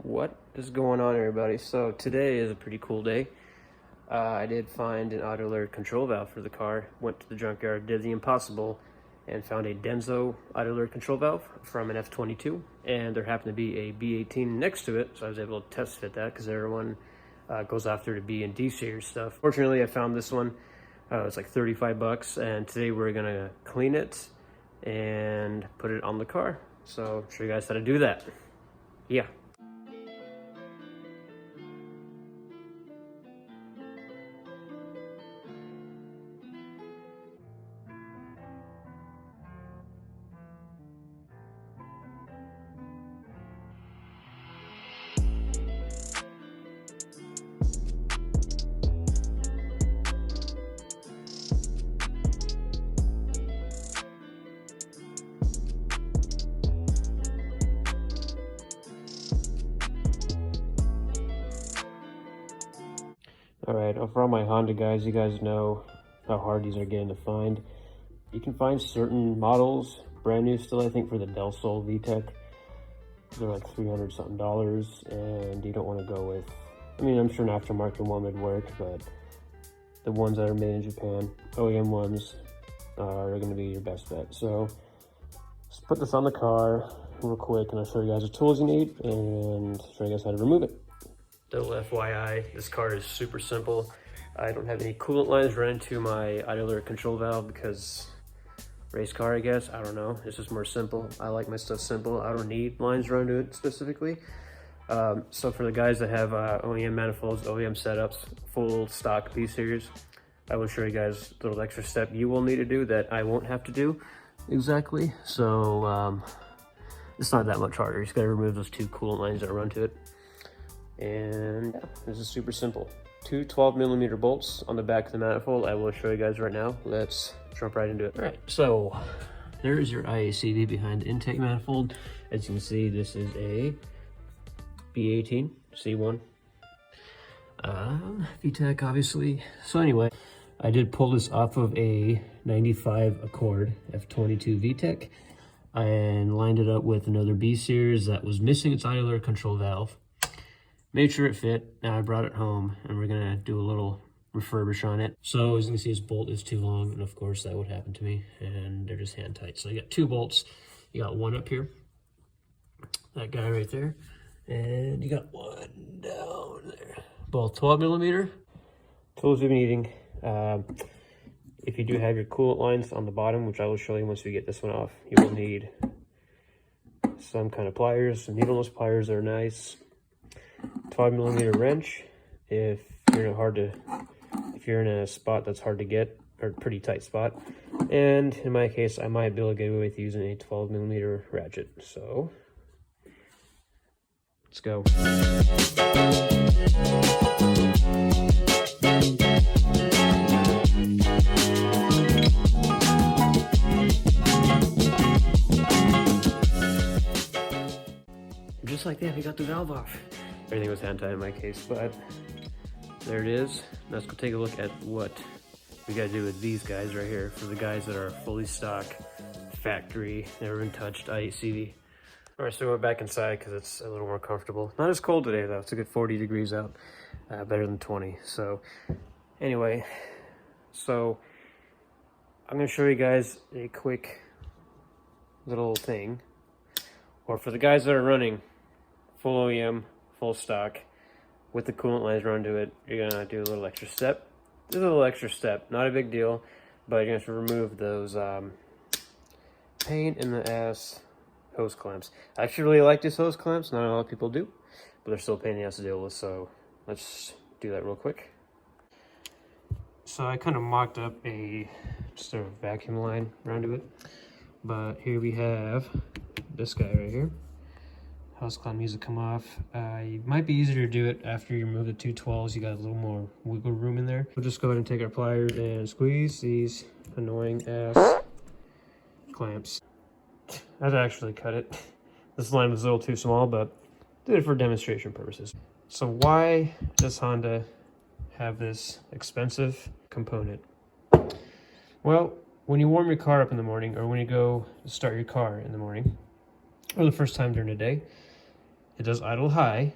What is going on, everybody? So today is a pretty cool day. I did find an auto alert control valve for the car. Went to the junkyard, did the impossible, and found a Denso auto alert control valve from an F22. And there happened to be a B18 next to it, so I was able to test fit that because everyone goes after the B and D series stuff. Fortunately, I found this one. It's like 35 bucks, and today we're gonna clean it and put it on the car. So I'll show you guys how to do that. Yeah. Alright, for all my Honda guys, you guys know how hard these are getting to find. You can find certain models, brand new still, I think, for the Del Sol VTEC. They're like $300 something, and you don't want to go with, I mean, I'm sure an aftermarket one would work, but the ones that are made in Japan, OEM ones, are going to be your best bet. So, let's put this on the car real quick, and I'll show you guys the tools you need, and show you guys how to remove it. Little FYI, this car is super simple. I don't have any coolant lines run into my auto alert control valve because race car, I guess. I don't know. It's just more simple. I like my stuff simple. I don't need lines run to it specifically. So for the guys that have OEM manifolds, OEM setups, full stock B series, I will show you guys a little extra step you will need to do that I won't have to do exactly. So it's not that much harder. You just got to remove those two coolant lines that run to it. And yeah, this is super simple. Two 12mm bolts on the back of the manifold. I will show you guys right now. Let's jump right into it. All right, so there is your IACV behind the intake manifold. As you can see, this is a B18 C1 VTEC, obviously. So anyway, I did pull this off of a 95 Accord F22 VTEC and lined it up with another B series that was missing its auto alert control valve. Made sure it fit. Now I brought it home and we're gonna do a little refurbish on it. So as you can see, this bolt is too long, and of course that would happen to me, and they're just hand tight. So you got two bolts. You got one up here, that guy right there, and you got one down there. Both 12mm. Tools you'll be needing. If you do have your coolant lines on the bottom, which I will show you once we get this one off, you will need some kind of pliers. Some needleless pliers are nice. 12mm wrench if you're in a spot that's hard to get, or pretty tight spot. And in my case, I might be able to get away with using a 12mm ratchet. So let's go. Just like that, we got the valve off. Everything was hand tied in my case, but there it is. Let's go take a look at what we gotta do with these guys right here for the guys that are fully stock, factory, never been touched IACV. All right, so we went back inside because it's a little more comfortable. Not as cold today though. It's a good 40 degrees out, better than 20. So anyway, so I'm gonna show you guys a quick little thing, or for the guys that are running full OEM, full stock, with the coolant lines run to it, you're gonna do a little extra step. This is a little extra step, not a big deal, but you're gonna have to remove those pain in the ass hose clamps. I actually really like these hose clamps. Not a lot of people do, but they're still a pain in the ass to deal with. So let's do that real quick. So I kind of mocked up just a vacuum line around to it, but here we have this guy right here. Hose clamp needs to come off. It might be easier to do it after you remove the 212s. You got a little more wiggle room in there. We'll just go ahead and take our pliers and squeeze these annoying ass clamps. I've actually cut it. This line was a little too small, but did it for demonstration purposes. So why does Honda have this expensive component? Well, when you warm your car up in the morning, or when you go start your car in the morning, or the first time during the day, It does idle high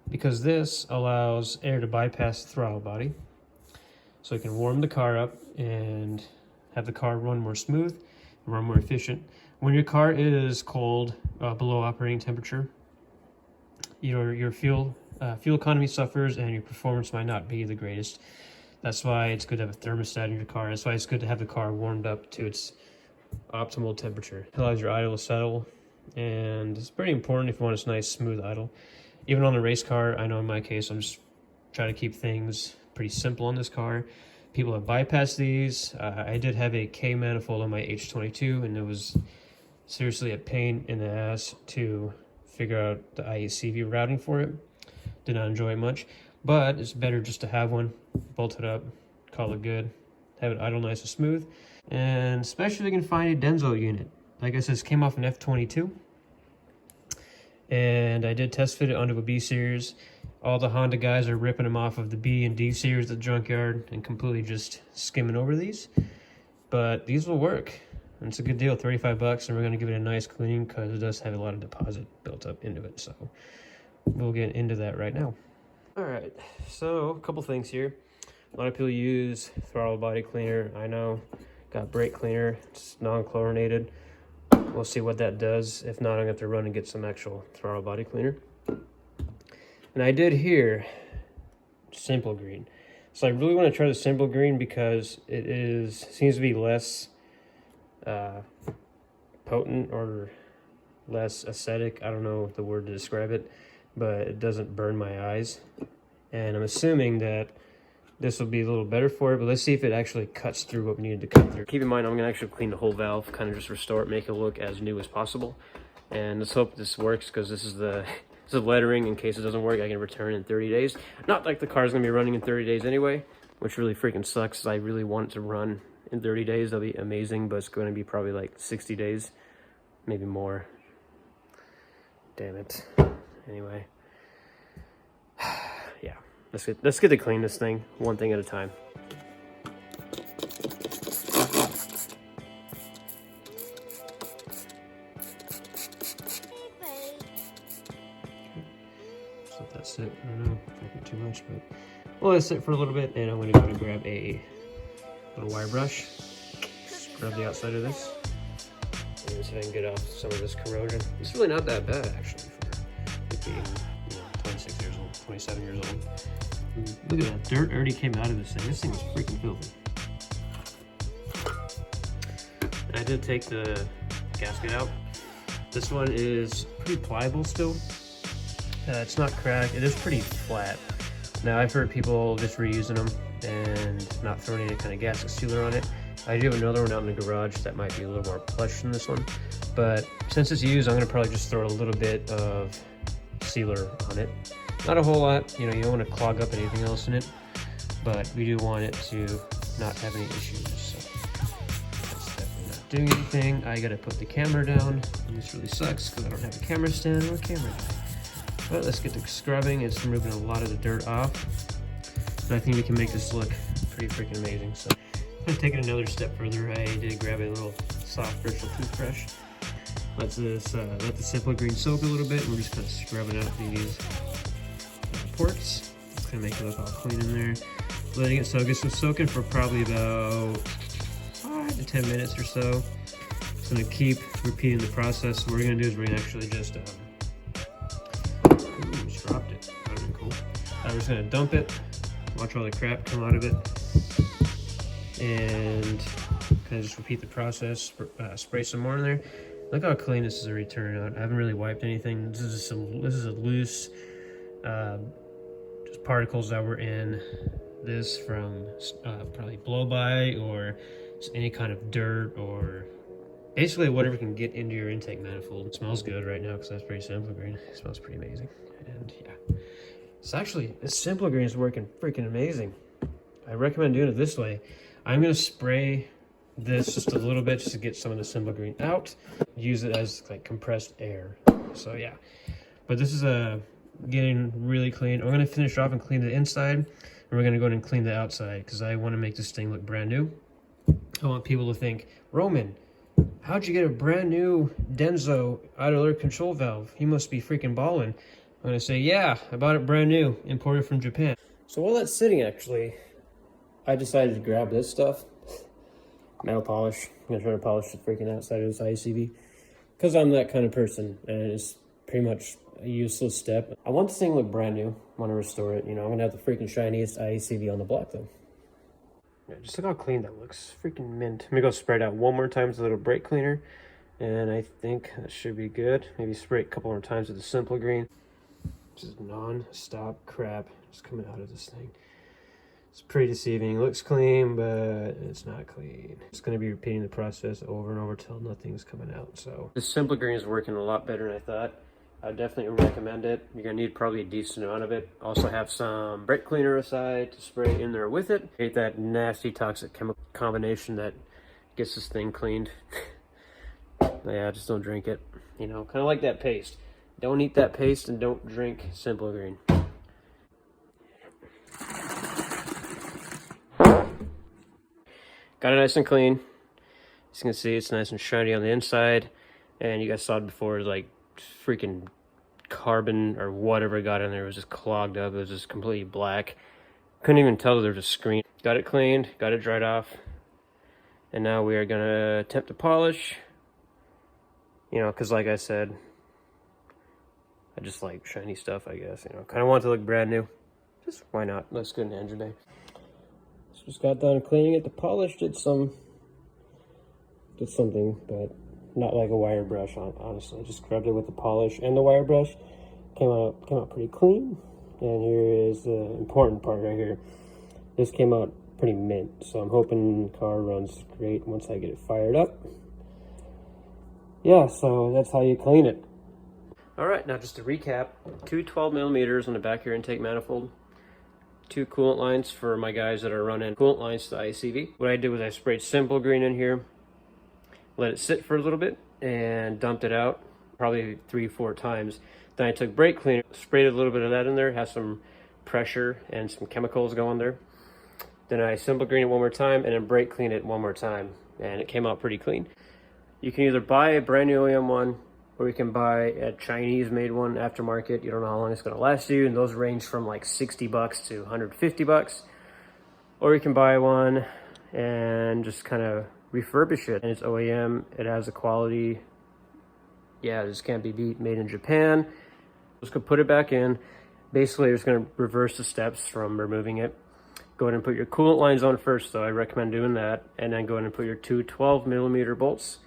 because this allows air to bypass the throttle body. So it can warm the car up and have the car run more smooth and run more efficient. When your car is cold, below operating temperature, your fuel economy suffers and your performance might not be the greatest. That's why it's good to have a thermostat in your car. That's why it's good to have the car warmed up to its optimal temperature. It allows your idle to settle, and it's pretty important if you want a nice smooth idle. Even on a race car, I know in my case, I'm just trying to keep things pretty simple on this car. People have bypassed these. I did have a K manifold on my H22, and it was seriously a pain in the ass to figure out the IACV routing for it. Did not enjoy it much, but it's better just to have one, bolt it up, call it good, have it idle nice and smooth. And especially if you can find a Denso unit. Like I said, this came off an F22, and I did test fit it onto a B series. All the Honda guys are ripping them off of the B and D series at the junkyard and completely just skimming over these. But these will work. And it's a good deal, 35 bucks, and we're going to give it a nice cleaning because it does have a lot of deposit built up into it. So we'll get into that right now. All right, so a couple things here. A lot of people use throttle body cleaner. I know, got brake cleaner. It's non-chlorinated. We'll see what that does. If not, I'm going to have to run and get some actual throttle body cleaner. And I did hear Simple Green. So I really want to try the Simple Green because it seems to be less potent or less acidic. I don't know the word to describe it, but it doesn't burn my eyes. And I'm assuming that this will be a little better for it, but let's see if it actually cuts through what we needed to cut through. Keep in mind, I'm going to actually clean the whole valve, kind of just restore it, make it look as new as possible. And let's hope this works because this is the lettering. In case it doesn't work, I can return in 30 days. Not like the car's going to be running in 30 days anyway, which really freaking sucks. I really want it to run in 30 days. That'll be amazing, but it's going to be probably like 60 days, maybe more. Damn it. Anyway. Yeah, let's get to clean this thing one thing at a time. Just let that sit. I don't know, drinking too much, but we'll let it sit for a little bit, and I'm going to go and grab a little wire brush, scrub the outside of this, and see if I can get off some of this corrosion. It's really not that bad, actually, for it being 26 years old, 27 years old. Look at that, dirt already came out of this thing. This thing was freaking filthy. And I did take the gasket out. This one is pretty pliable still. It's not cracked, it is pretty flat. Now I've heard people just reusing them and not throwing any kind of gasket sealer on it. I do have another one out in the garage that might be a little more plush than this one. But since it's used, I'm gonna probably just throw a little bit of sealer on it. Not a whole lot, you don't want to clog up anything else in it, but we do want it to not have any issues. So that's definitely not doing anything. I gotta put the camera down, and this really sucks because I don't have a camera stand or a camera guy. But let's get to scrubbing. It's removing a lot of the dirt off, and I think we can make this look pretty freaking amazing. So I'm gonna take it another step further. I did grab a little soft bristle toothbrush. Let the Simple Green soak a little bit, and we're just kind of scrubbing out these ports. It's gonna make it look all clean in there. Letting it soak. This was soaking for probably about 5 to 10 minutes or so. It's gonna keep repeating the process. What we're gonna do is we're gonna actually just just dropped it. That would have been cool. We're just gonna dump it, watch all the crap come out of it, and kind of just repeat the process. Spray some more in there. Look how clean this is already turning out. I haven't really wiped anything. This is a loose, just particles that were in this from probably blow by or just any kind of dirt or basically whatever can get into your intake manifold. It smells good right now because that's pretty Simple Green. It smells pretty amazing. And yeah, it's actually, this Simple Green is working freaking amazing. I recommend doing it this way. I'm gonna spray this just a little bit just to get some of the Simple Green out. Use it as like compressed air. So yeah, but this is getting really clean. I'm gonna finish off and clean the inside, and we're gonna go in and clean the outside because I want to make this thing look brand new. I want people to think, Roman, How'd you get a brand new Denso idler control valve? You must be freaking balling. I'm gonna say, yeah, I bought it brand new, imported from Japan. So while that's sitting, actually, I decided to grab this stuff. Metal polish. I'm gonna try to polish the freaking outside of this IACV. Because I'm that kind of person, and it's pretty much a useless step. I want this thing to look brand new. I want to restore it. You know, I'm gonna have the freaking shiniest IACV on the block, though. Yeah, just look how clean that looks. Freaking mint. I'm gonna go spray it out one more time with a little brake cleaner. And I think that should be good. Maybe spray it a couple more times with the Simple Green. Just non-stop crap just coming out of this thing. It's pretty deceiving. It looks clean, but it's not clean. It's gonna be repeating the process over and over till nothing's coming out. So this Simple Green is working a lot better than I thought. I definitely recommend it. You're gonna need probably a decent amount of it. Also have some brake cleaner aside to spray in there with it. Hate that nasty toxic chemical combination that gets this thing cleaned. Yeah, just don't drink it. You know, kind of like that paste. Don't eat that paste and don't drink Simple Green. Got it nice and clean. As you can see, it's nice and shiny on the inside. And you guys saw it before, like freaking carbon or whatever got in there was just clogged up. It was just completely black. Couldn't even tell that there was a screen. Got it cleaned, got it dried off. And now we are gonna attempt to polish. You know, because like I said, I just like shiny stuff, I guess. You know, kind of want it to look brand new. Just why not? Looks good in hand today. So just got done cleaning it. The polish did something, but not like a wire brush. Honestly, just scrubbed it with the polish and the wire brush. Came out pretty clean. And here is the important part right here. This came out pretty mint, so I'm hoping the car runs great once I get it fired up. Yeah, so that's how you clean it. All right, now just to recap, two 12mm on the back of your intake manifold, two coolant lines for my guys that are running coolant lines to the IACV. What I did was I sprayed Simple Green in here, let it sit for a little bit, and dumped it out probably 3-4 times. Then I took brake cleaner, sprayed a little bit of that in there, has some pressure and some chemicals going there. Then I Simple Green it one more time and then brake clean it one more time, and it came out pretty clean. You can either buy a brand new OEM one, or you can buy a Chinese made one aftermarket. You don't know how long it's gonna last you, and those range from like 60 bucks to 150 bucks. Or you can buy one and just kind of refurbish it. And it's OEM, it has a quality, yeah, this can't be beat, made in Japan. Just gonna put it back in. Basically, it's gonna reverse the steps from removing it. Go ahead and put your coolant lines on first, though. I recommend doing that. And then go ahead and put your two 12mm bolts.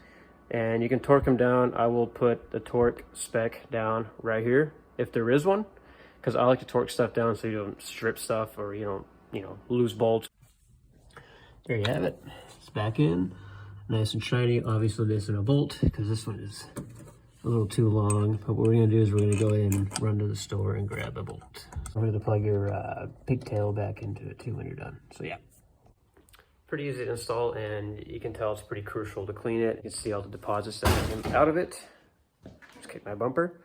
And you can torque them down. I will put the torque spec down right here, if there is one, because I like to torque stuff down so you don't strip stuff or you don't, lose bolts. There you have it. It's back in, nice and shiny. Obviously missing a bolt because this one is a little too long. But what we're gonna do is we're gonna go ahead and run to the store and grab a bolt. I'm gonna plug your pigtail back into it too when you're done. So yeah. Pretty easy to install, and you can tell it's pretty crucial to clean it. You can see all the deposits that came out of it. Just kick my bumper.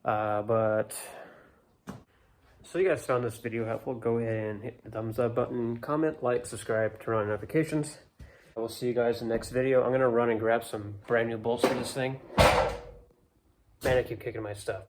So you guys found this video helpful, go ahead and hit the thumbs up button, comment, like, subscribe, turn on notifications. I will see you guys in the next video. I'm gonna run and grab some brand new bolts for this thing. Man, I keep kicking my stuff.